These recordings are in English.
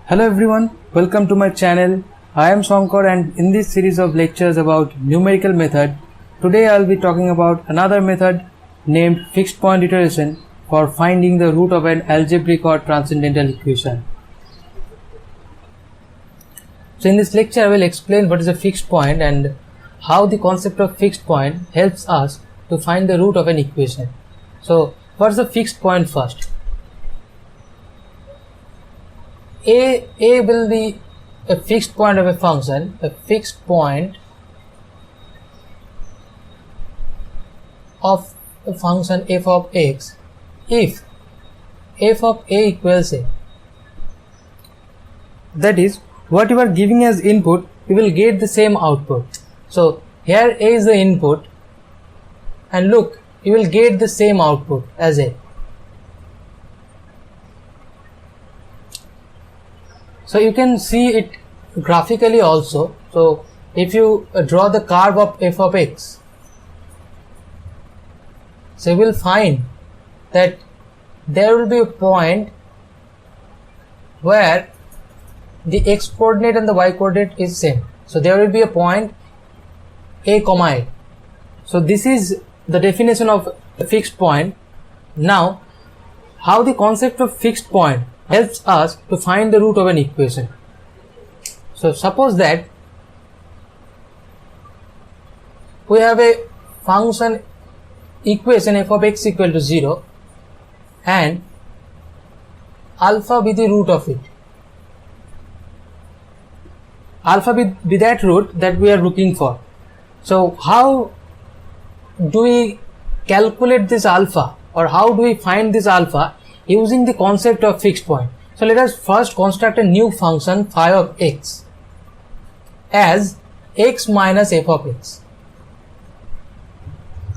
Hello everyone, welcome to my channel. I am Shankar, and in this series of lectures about numerical method, today I will be talking about another method named fixed point iteration for finding the root of an algebraic or transcendental equation. So in this lecture I will explain what is a fixed point and how the concept of fixed point helps us to find the root of an equation. So what is a fixed point first? A will be a fixed point of a function, a fixed point of a function f of x if f of a equals a. That is, what you are giving as input, you will get the same output. So here a is the input, and look, you will get the same output as a. So you can see it graphically also. So if you draw the curve of f of x, so you will find that there will be a point where the x coordinate and the y coordinate is same. So there will be a point a comma a. So this is the definition of a fixed point. Now, how the concept of fixed point helps us to find the root of an equation. So suppose that we have a function equation f of x equal to 0 and alpha be the root of it. Alpha be that root that we are looking for. So how do we calculate this alpha, or how do we find this alpha using the concept of fixed point? So let us first construct a new function phi of x as x minus f of x.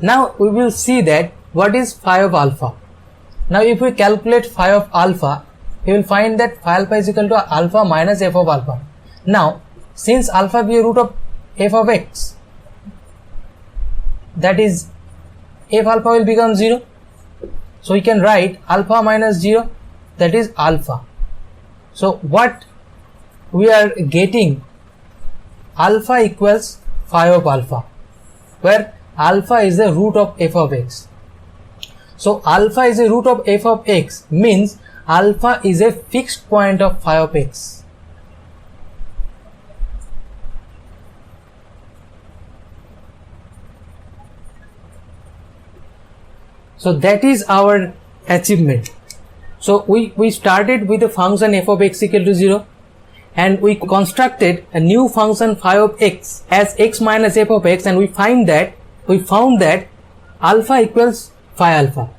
Now we will see that what is phi of alpha. Now if we calculate phi of alpha, you will find that phi alpha is equal to alpha minus f of alpha. Now since alpha be a root of f of x, that is f alpha will become 0. So we can write alpha minus 0, that is alpha. So what we are getting, alpha equals phi of alpha, where alpha is the root of f of x. So alpha is a root of f of x means alpha is a fixed point of phi of x. So that is our achievement. So we started with a function f of x equal to 0 and we constructed a new function phi of x as x minus f of x, and we found that alpha equals phi alpha.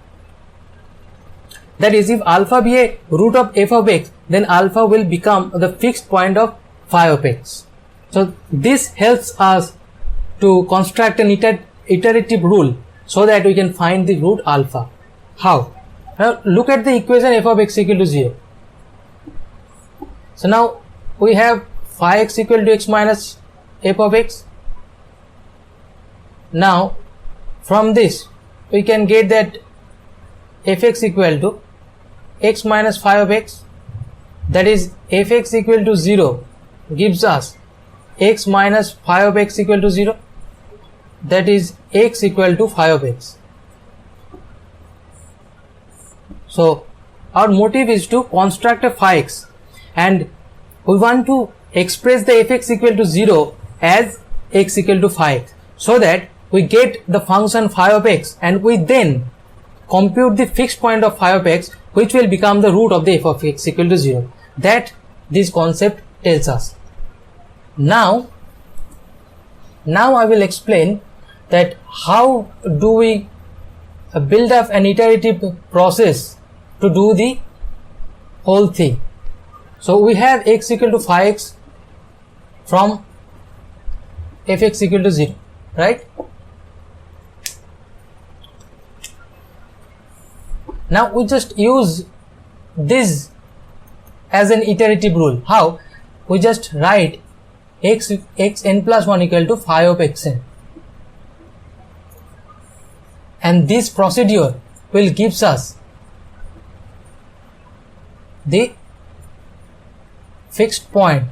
That is, if alpha be a root of f of x, then alpha will become the fixed point of phi of x. So this helps us to construct an iterative rule so that we can find the root alpha. How? Now look at the equation f of x equal to 0. So now we have phi x equal to x minus f of x. Now from this we can get that fx equal to x minus phi of x, that is fx equal to 0 gives us x minus phi of x equal to 0, that is x equal to phi of x. So our motive is to construct a phi x, and we want to express the fx equal to 0 as x equal to phi x, so that we get the function phi of x and we then compute the fixed point of phi of x, which will become the root of the f of x equal to 0. That this concept tells us. Now I will explain that how do we build up an iterative process to do the whole thing. So we have x equal to phi x from fx equal to 0, right? Now we just use this as an iterative rule. How? We just write xn plus 1 equal to phi of xn, and this procedure will gives us the fixed point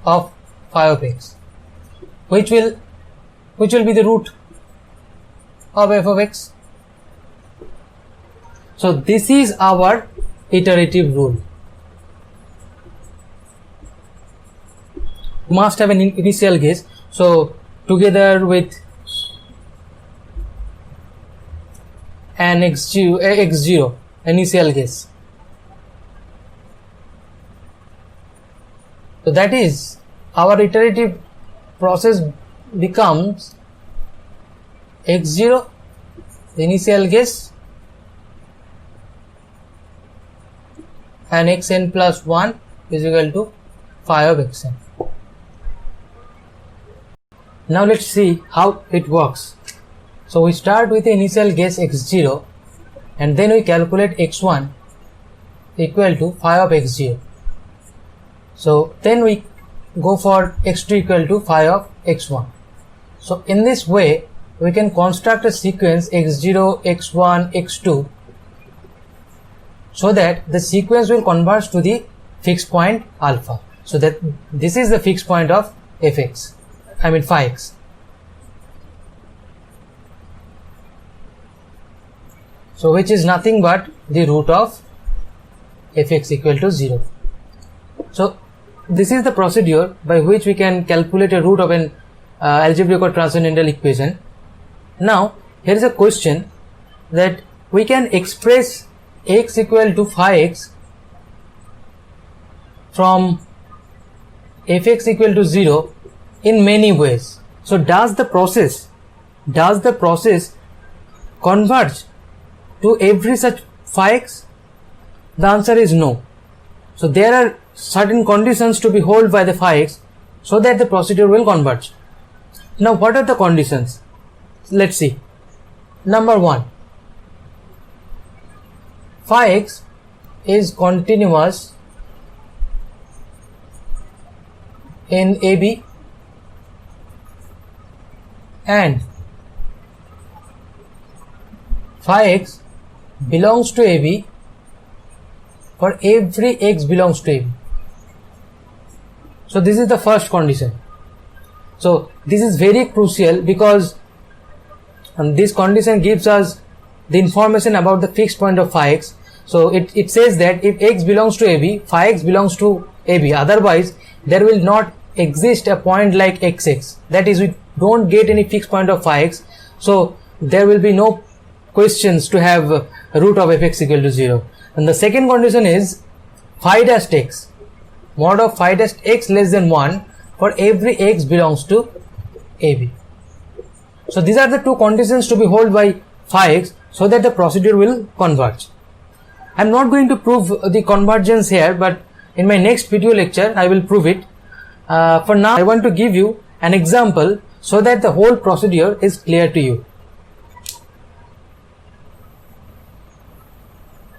of phi of x, which will be the root of f of x. So this is our iterative rule. You must have an initial guess. So together with an x0 initial guess. So that is, our iterative process becomes x0 the initial guess and xn plus 1 is equal to phi of xn. Now let's see how it works. So we start with the initial guess x0 and then we calculate x1 equal to phi of x0. So then we go for x2 equal to phi of x1. So in this way we can construct a sequence x0, x1, x2 so that the sequence will converge to the fixed point alpha. So that this is the fixed point of fx, phi x. So which is nothing but the root of fx equal to 0. So this is the procedure by which we can calculate a root of an algebraic or transcendental equation. Now here is a question that we can express x equal to phi x from fx equal to 0 in many ways. So does the process converge to every such phi x? The answer is no. So there are certain conditions to be held by the phi x so that the procedure will converge. Now what are the conditions? Let's see. Number 1, phi x is continuous in AB and phi x belongs to AB for every x belongs to AB. So this is the first condition. So this is very crucial because this condition gives us the information about the fixed point of phi x. So it says that if x belongs to AB, phi x belongs to AB. Otherwise there will not exist a point like xx. That is, we don't get any fixed point of phi x. So there will be no questions to have a root of fx equal to 0. And the second condition is phi dash x, mod of phi dash x less than 1 for every x belongs to AB. So these are the two conditions to be held by phi x so that the procedure will converge. I am not going to prove the convergence here, but in my next video lecture I will prove it. For now I want to give you an example so that the whole procedure is clear to you.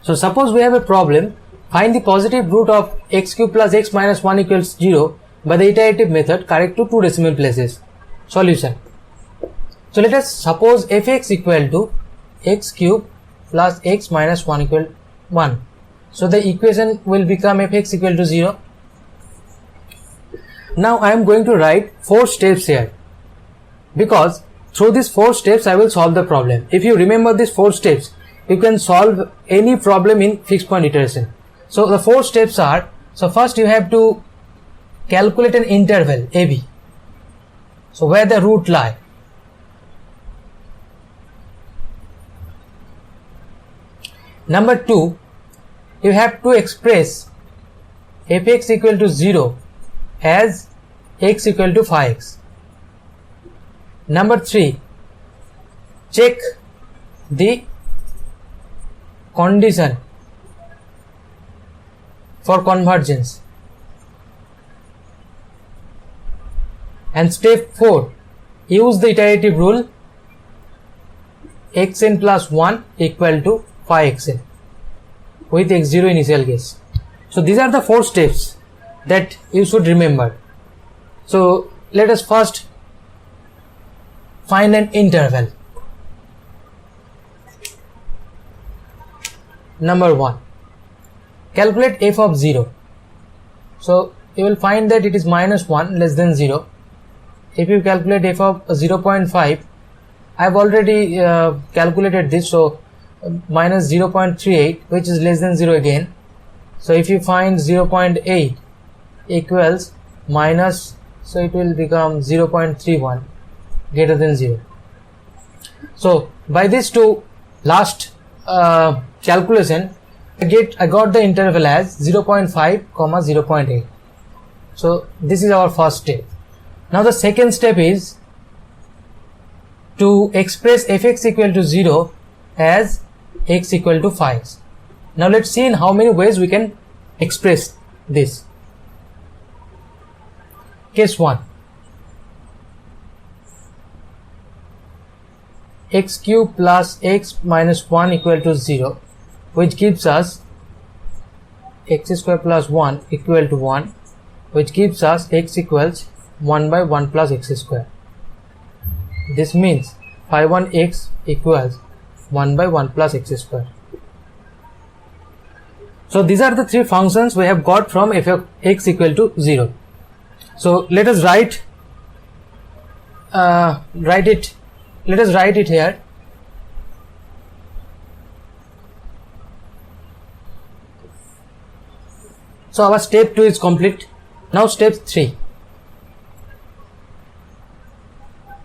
So suppose we have a problem, find the positive root of x cube plus x minus 1 equals 0 by the iterative method, correct to 2 decimal places. Solution. So let us suppose fx equal to x cube plus x minus 1 equal 1. So the equation will become fx equal to 0. Now I am going to write 4 steps here because through these 4 steps I will solve the problem. If you remember these 4 steps, you can solve any problem in fixed point iteration. So the 4 steps are, so first you have to calculate an interval AB. So where the root lie. Number 2, you have to express fx equal to 0 as x equal to phi x. Number 3, check the condition for convergence. And step 4, use the iterative rule xn plus 1 equal to phi xn with x0 initial guess. So these are the 4 steps that you should remember. So let us first find an interval. Number 1, calculate f of 0. So you will find that it is minus 1 less than 0. If you calculate f of 0.5, I have already calculated this, so minus 0.38, which is less than 0 again. So if you find 0.8 equals minus, so it will become 0.31 greater than 0. So by these two last calculation, I got the interval as 0.5 comma 0.8. So this is our first step. Now the second step is to express fx equal to 0 as x equal to 5. Now let's see in how many ways we can express this. Case 1. X cube plus x minus 1 equal to 0, which gives us x square plus 1 equal to 1, which gives us x equals 1 by 1 plus x square. This means phi 1 x equals 1 by 1 plus x square. So these are the three functions we have got from f of x equal to 0. So let us write it here. So our step 2 is complete. Now step 3.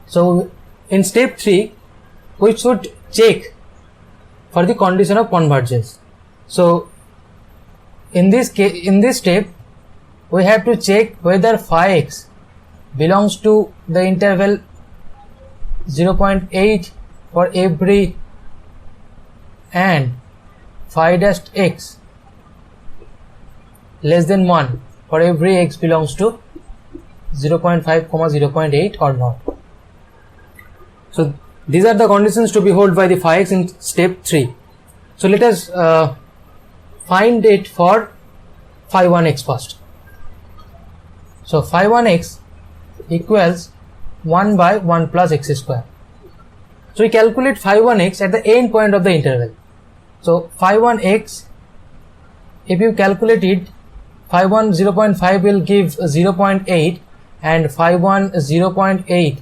So in step 3 we should check for the condition of convergence. So in this step we have to check whether phi x belongs to the interval 0.8 for every and phi dash x less than 1 for every x belongs to 0.5 comma 0.8 or not. So these are the conditions to be held by the phi x in step 3. So let us find it for phi 1x first. So phi 1x equals 1 by 1 plus x square. So we calculate phi 1x at the end point of the interval. So phi 1x, if you calculate it, phi 1 0.5 will give 0.8 and phi 1 0.8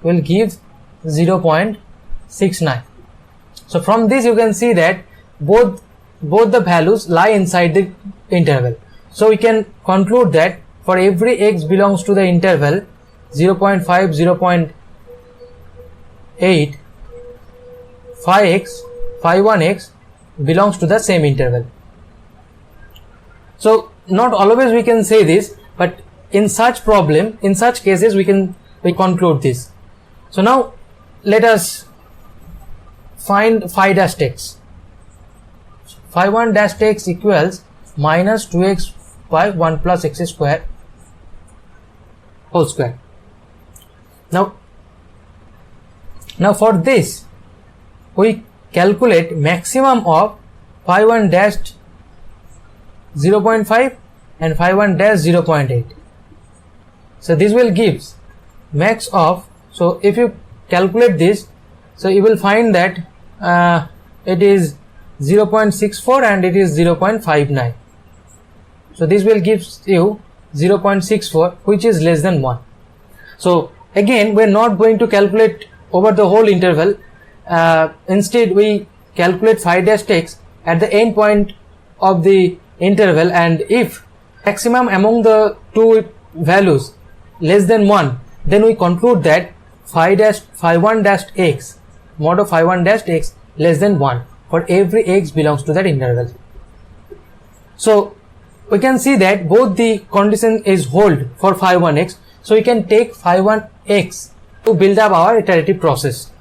will give 0.69. So from this you can see that both the values lie inside the interval. So we can conclude that for every x belongs to the interval 0.5 0.8, phi 1x belongs to the same interval. So not always we can say this, but in such cases we conclude this. So now let us find phi dash x. Phi 1 dash x equals minus 2x by 1 plus x square whole square. Now for this we calculate maximum of phi 1 dash 0.5 and phi 1 dash 0.8. So this will give max of, so if you calculate this, so you will find that it is 0.64 and it is 0.59. So this will give you 0.64, which is less than 1. So again we are not going to calculate over the whole interval. Instead we calculate phi dash x at the end point of the interval, and if maximum among the two values less than 1, then we conclude that phi 1 dash x mod of phi 1 dash x less than 1 for every x belongs to that interval. So we can see that both the condition is hold for phi 1x, so we can take phi 1x to build up our iterative process.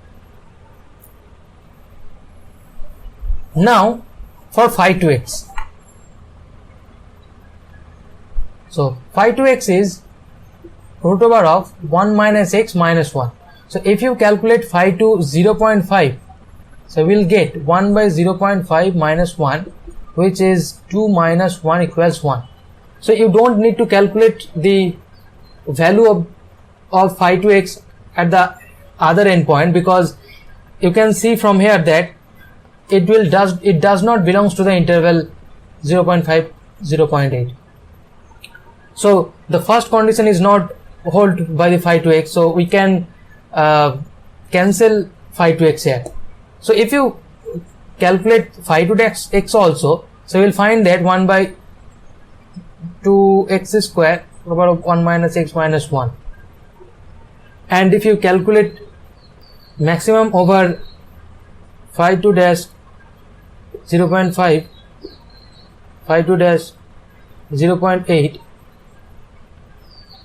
Now for phi 2x. So phi 2x is root over of 1 minus x minus 1. So if you calculate phi 2 0.5, so we will get 1 by 0.5 minus 1, which is 2 minus 1 equals 1. So you don't need to calculate the value of phi 2x at the other endpoint, because you can see from here that it does not belongs to the interval 0.5 0.8. So the first condition is not held by the phi to x, so we can cancel phi to x here. So if you calculate phi to x also, so you will find that 1 by 2x square over 1 minus x minus 1. And if you calculate maximum over phi 2 dash 0.5, phi 2 dash 0.8,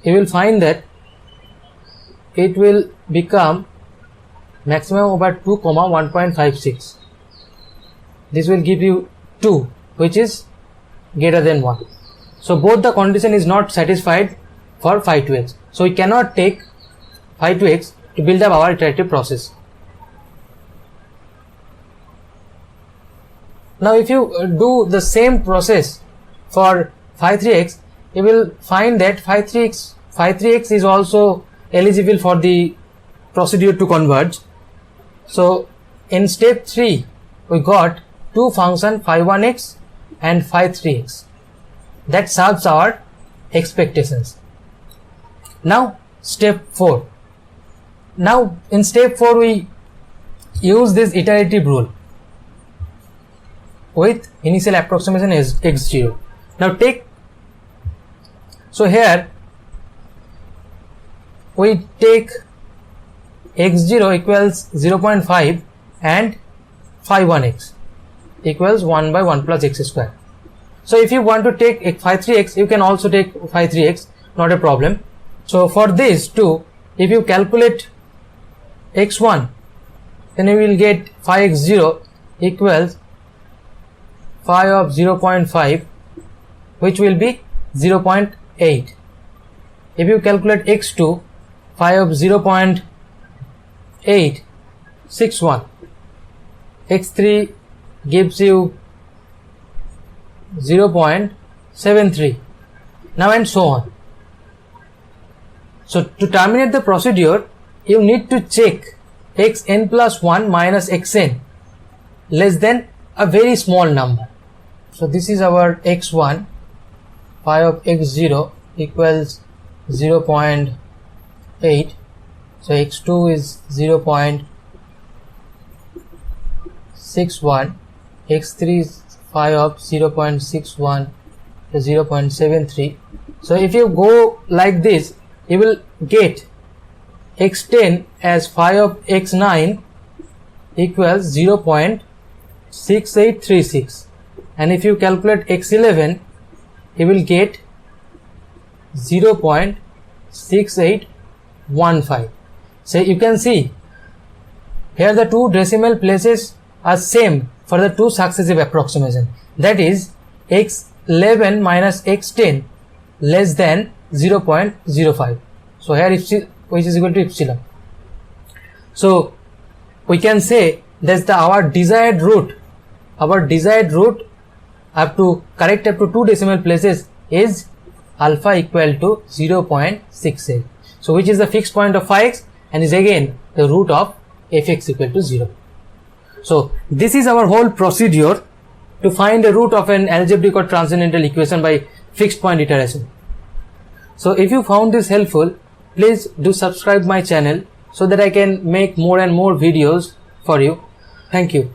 you will find that it will become maximum over 2 comma 1.56. This will give you 2, which is greater than 1. So both the condition is not satisfied for phi to x. So we cannot take phi to x to build up our iterative process. Now if you do the same process for phi 3x, you will find that phi 3x is also eligible for the procedure to converge. So in step 3 we got two functions phi 1x and phi 3x that serves our expectations. Now step 4. Now in step 4 we use this iterative rule with initial approximation as x0. Now so here we take x0 equals 0.5 and phi 1x equals 1 by 1 plus x square. So if you want to take phi 3x, you can also take phi 3x, not a problem. So for this too, if you calculate x1, then you will get phi x0 equals phi of 0.5, which will be 0.8. If you calculate x2, phi of 0.861, x3 gives you 0.73, now and so on. So to terminate the procedure, you need to check xn plus 1 minus xn less than a very small number. So this is our x1, phi of x0 equals 0.8, so x2 is 0.61, x3 is phi of 0.61 to 0.73. So if you go like this, you will get x10 as phi of x9 equals 0.6836, and if you calculate x11, you will get 0.6815. So you can see here the two decimal places are same for the two successive approximation, that is x11 minus x10 less than 0.05. So here which is equal to epsilon. So we can say that our desired root up to correct up to two decimal places is alpha equal to 0.68. So which is the fixed point of phi x and is again the root of fx equal to 0. So this is our whole procedure to find the root of an algebraic or transcendental equation by fixed point iteration. So if you found this helpful, please do subscribe my channel so that I can make more and more videos for you. Thank you.